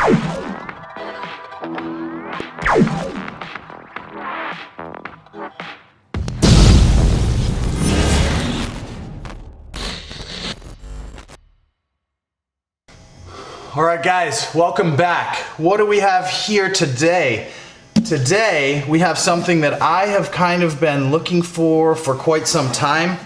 Alright guys, welcome back. What do we have here today? Today we have something that I have kind of been looking for quite some time.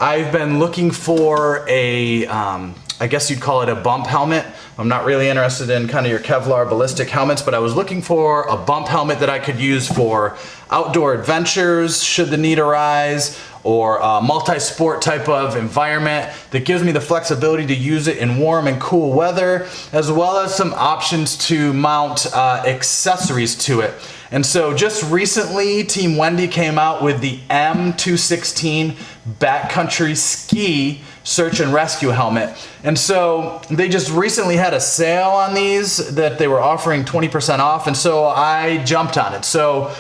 I've been looking for a, I guess you'd call it a bump helmet. I'm not really interested in kind of your Kevlar ballistic helmets, but I was looking for a bump helmet that I could use for outdoor adventures, should the need arise, or a multi-sport type of environment that gives me the flexibility to use it in warm and cool weather, as well as some options to mount accessories to it. And so just recently, Team Wendy came out with the M-216 backcountry ski search and rescue helmet. And so they just recently had a sale on these that they were offering 20% off, and so I jumped on it. So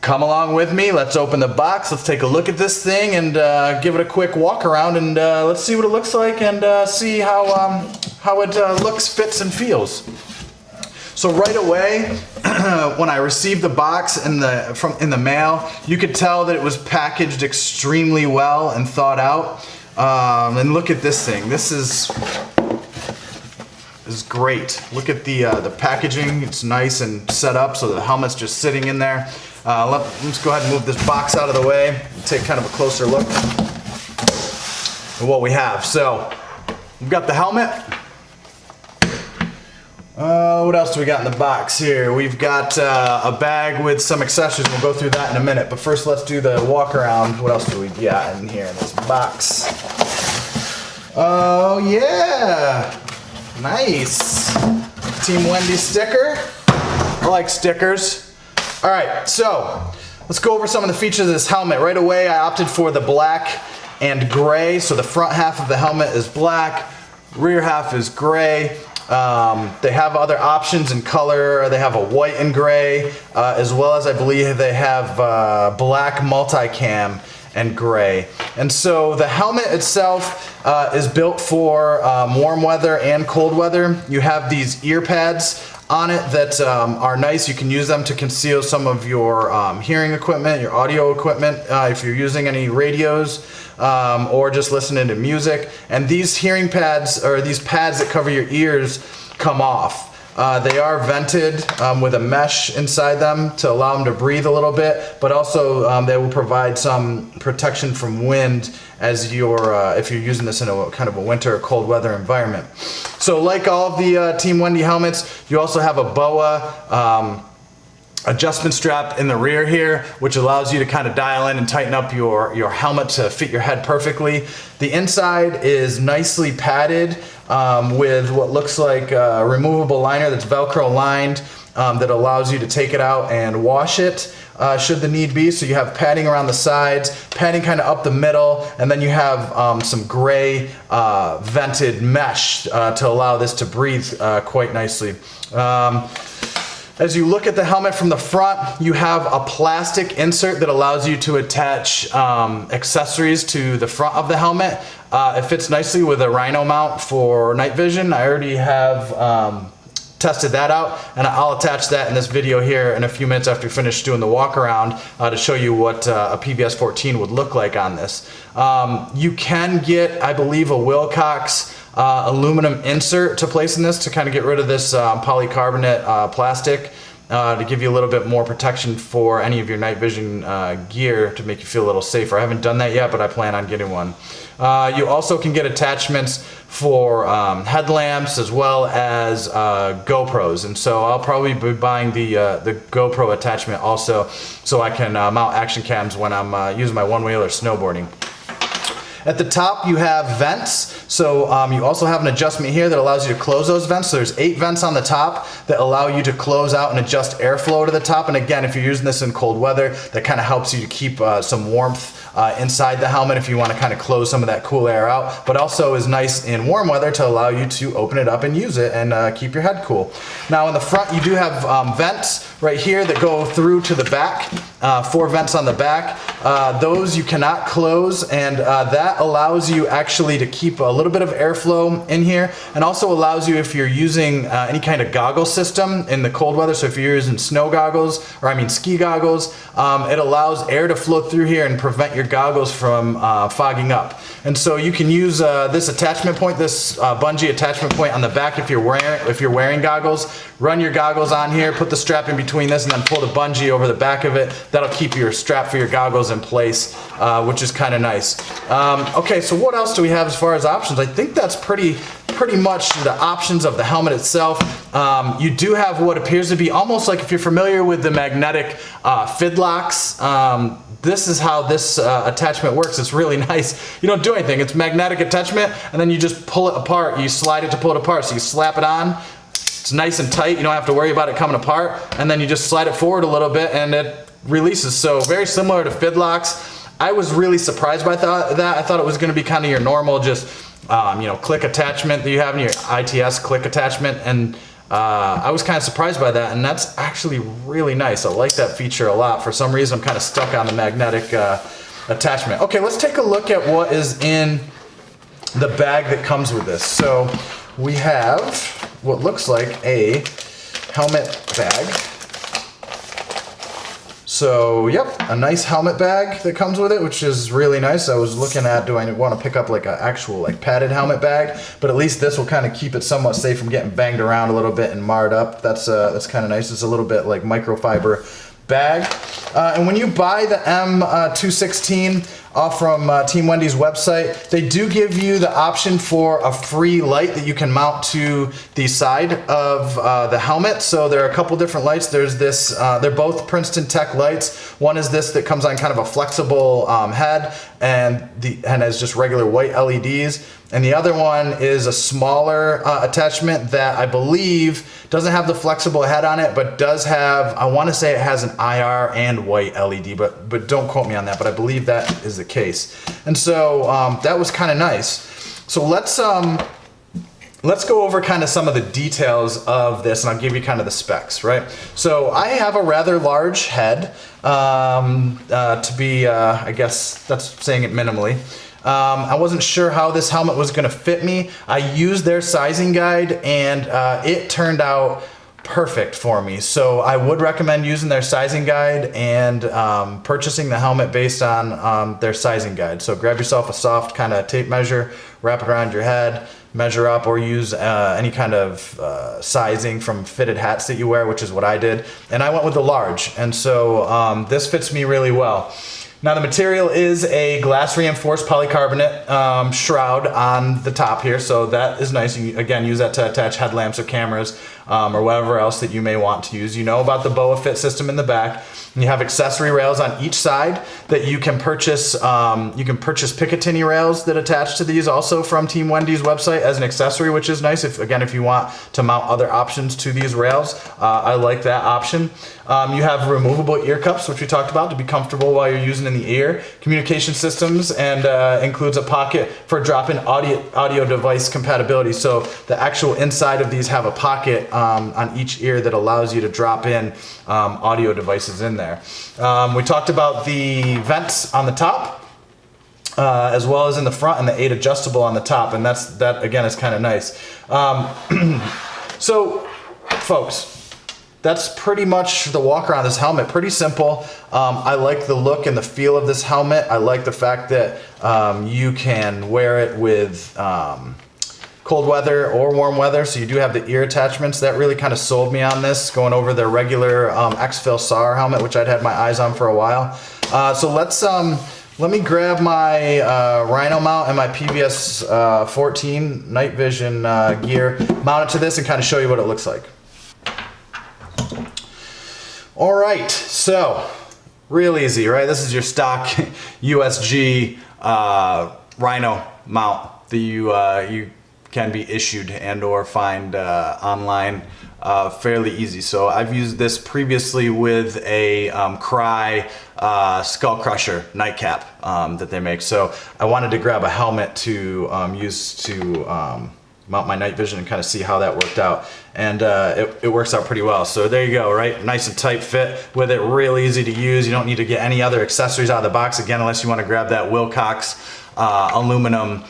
come along with me, let's open the box, let's take a look at this thing and give it a quick walk around, and let's see what it looks like and see how it looks, fits, and feels. So right away, when I received the box in the mail, you could tell that it was packaged extremely well and thought out. And look at this thing. This is great. Look at the packaging. It's nice and set up so the helmet's just sitting in there. Let's go ahead and move this box out of the way and take kind of a closer look at what we have. So we've got the helmet. What else do we got in the box here? We've got a bag with some accessories. We'll go through that in a minute. But first, let's do the walk around. What else do we got in here in this box? Oh yeah, nice Team Wendy sticker. I like stickers. All right, so let's go over some of the features of this helmet. Right away, I opted for the black and gray. So the front half of the helmet is black, rear half is gray. They have other options in color. They have a white and gray, as well as I believe they have black multicam and gray. And so the helmet itself is built for warm weather and cold weather. You have these ear pads on it that are nice. You can use them to conceal some of your hearing equipment, your audio equipment, if you're using any radios or just listening to music. And these hearing pads, or these pads that cover your ears, come off. They are vented with a mesh inside them to allow them to breathe a little bit, but also they will provide some protection from wind as if you're using this in a kind of a winter or cold weather environment. So like all of the Team Wendy helmets, you also have a BOA adjustment strap in the rear here, which allows you to kind of dial in and tighten up your helmet to fit your head perfectly. The inside is nicely padded with what looks like a removable liner that's Velcro lined that allows you to take it out and wash it should the need be. So you have padding around the sides, padding kind of up the middle, and then you have some gray vented mesh to allow this to breathe quite nicely. As you look at the helmet from the front, you have a plastic insert that allows you to attach accessories to the front of the helmet. It fits nicely with a Rhino mount for night vision. I already have tested that out, and I'll attach that in this video here in a few minutes after we finish doing the walk around to show you what a PVS 14 would look like on this. You can get, I believe, a Wilcox aluminum insert to place in this to kind of get rid of this polycarbonate plastic to give you a little bit more protection for any of your night vision gear to make you feel a little safer. I haven't done that yet, but I plan on getting one. You also can get attachments for headlamps as well as GoPros, and so I'll probably be buying the GoPro attachment also so I can mount action cams when I'm using my one-wheeler snowboarding. At the top you have vents, so you also have an adjustment here that allows you to close those vents. So there's 8 vents on the top that allow you to close out and adjust airflow to the top. And again, if you're using this in cold weather, that kind of helps you to keep some warmth inside the helmet if you want to kind of close some of that cool air out, but also is nice in warm weather to allow you to open it up and use it and keep your head cool. Now in the front you do have vents right here that go through to the back 4 vents on the back. Those you cannot close, and that allows you actually to keep a little bit of airflow in here, and also allows you, if you're using any kind of goggle system in the cold weather, so if you're using snow goggles, or I mean ski goggles, it allows air to flow through here and prevent your goggles from fogging up. And so you can use this attachment point, this bungee attachment point on the back if you're wearing goggles. Run your goggles on here, put the strap in between this, and then pull the bungee over the back of it. That'll keep your strap for your goggles in place, which is kind of nice. Okay, so what else do we have as far as options? I think that's pretty much the options of the helmet itself. You do have what appears to be almost like, if you're familiar with the magnetic fid locks, this is how this attachment works. It's really nice. You don't do anything. It's magnetic attachment, and then you just pull it apart. You slide it to pull it apart. So you slap it on. It's nice and tight. You don't have to worry about it coming apart. And then you just slide it forward a little bit, and it releases. So very similar to fid locks. I was really surprised by that. I thought it was going to be kind of your normal, just click attachment that you have in your ITS click attachment, and I was kind of surprised by that, and that's actually really nice. I like that feature a lot. For some reason, I'm kind of stuck on the magnetic attachment. Okay, let's take a look at what is in the bag that comes with this. So we have what looks like a helmet bag. So, yep, a nice helmet bag that comes with it, which is really nice. I was looking at, do I want to pick up like an actual like padded helmet bag? But at least this will kind of keep it somewhat safe from getting banged around a little bit and marred up. That's kind of nice. It's a little bit like microfiber bag. And when you buy the M-216 off from Team Wendy's website, they do give you the option for a free light that you can mount to the side of the helmet. So there are a couple different lights. There's this, they're both Princeton Tech lights. One is this that comes on kind of a flexible head and has just regular white LEDs. And the other one is a smaller attachment that I believe doesn't have the flexible head on it, but does have, I want to say it has an IR and white LED, but don't quote me on that, but I believe that is the case. And so that was kind of nice. So let's go over kind of some of the details of this, and I'll give you kind of the specs, right? So I have a rather large head, to be, I guess that's saying it minimally. I wasn't sure how this helmet was going to fit me. I used their sizing guide, and it turned out perfect for me. So I would recommend using their sizing guide and purchasing the helmet based on their sizing guide. So grab yourself a soft kind of tape measure, wrap it around your head, measure up, or use any kind of sizing from fitted hats that you wear, which is what I did. And I went with the large, and so this fits me really well. Now the material is a glass reinforced polycarbonate shroud on the top here, so that is nice. You again use that to attach headlamps or cameras or whatever else that you may want to use. You know about the BOA fit system in the back. And you have accessory rails on each side that you can purchase. You can purchase Picatinny rails that attach to these also from Team Wendy's website as an accessory, which is nice. If you want to mount other options to these rails, I like that option. You have removable ear cups, which we talked about, to be comfortable while you're using in the ear. Communication systems, and includes a pocket for drop-in audio device compatibility. So the actual inside of these have a pocket on each ear that allows you to drop in audio devices in there. We talked about the vents on the top, as well as in the front, and the 8 adjustable on the top, and that again is kind of nice. So, folks, that's pretty much the walk around this helmet. Pretty simple. I like the look and the feel of this helmet. I like the fact that you can wear it with cold weather or warm weather, so you do have the ear attachments. That really kind of sold me on this, going over their regular X-Fill SAR helmet, which I'd had my eyes on for a while. So let me grab my Rhino mount and my PVS 14 night vision gear, mount it to this, and kind of show you what it looks like. All right, so real easy, right? This is your stock USG Rhino mount that you can be issued and or find online fairly easy. So I've used this previously with a Cry Skull Crusher nightcap that they make. So I wanted to grab a helmet to use to mount my night vision and kind of see how that worked out. And it works out pretty well. So there you go, right? Nice and tight fit with it, real easy to use. You don't need to get any other accessories out of the box, again, unless you want to grab that Wilcox aluminum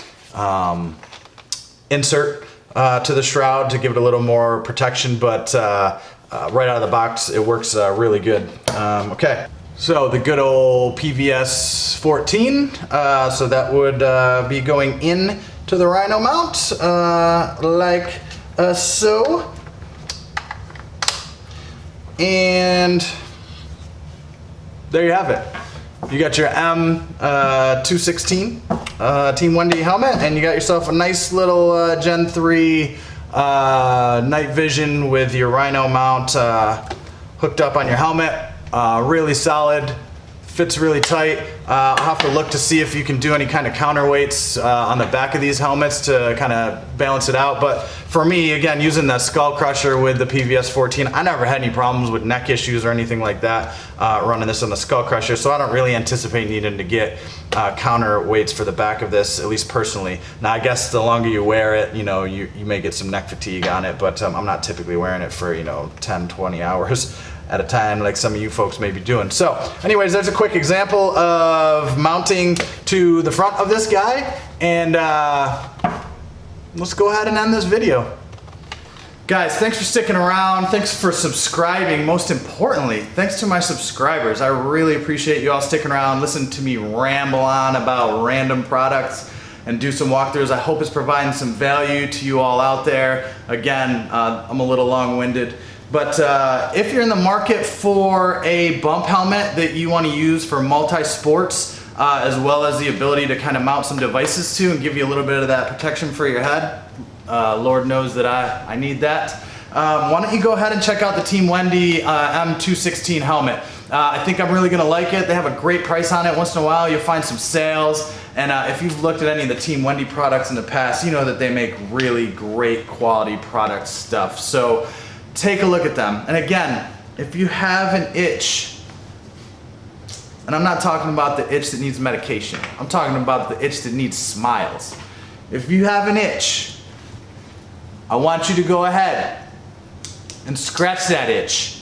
insert to the shroud to give it a little more protection, but right out of the box, it works really good. Okay. So the good old PVS 14, so that would be going in to the Rhino mount, like so. And there you have it. You got your M-216 Team Wendy helmet, and you got yourself a nice little Gen 3 night vision with your Rhino mount hooked up on your helmet. Really solid, fits really tight. I'll have to look to see if you can do any kind of counterweights on the back of these helmets to kind of balance it out. But for me, again, using the Skull Crusher with the PVS 14, I never had any problems with neck issues or anything like that running this on the Skull Crusher, so I don't really anticipate needing to get counterweights for the back of this, at least personally. Now, I guess the longer you wear it, you know, you may get some neck fatigue on it, but I'm not typically wearing it for, 10, 20 hours at a time like some of you folks may be doing. So anyways, there's a quick example of mounting to the front of this guy, and let's go ahead and end this video. Guys, thanks for sticking around. Thanks for subscribing. Most importantly, thanks to my subscribers. I really appreciate you all sticking around, listen to me ramble on about random products and do some walkthroughs. I hope it's providing some value to you all out there. Again, I'm a little long-winded, but if you're in the market for a bump helmet that you want to use for multi-sports, as well as the ability to kind of mount some devices to and give you a little bit of that protection for your head, Lord knows that I need that. Why don't you go ahead and check out the Team Wendy M-216 helmet. I think I'm really going to like it. They have a great price on it. Once in a while you'll find some sales, and if you've looked at any of the Team Wendy products in the past, you know that they make really great quality product stuff. So take a look at them. And again, if you have an itch, and I'm not talking about the itch that needs medication, I'm talking about the itch that needs smiles. If you have an itch, I want you to go ahead and scratch that itch.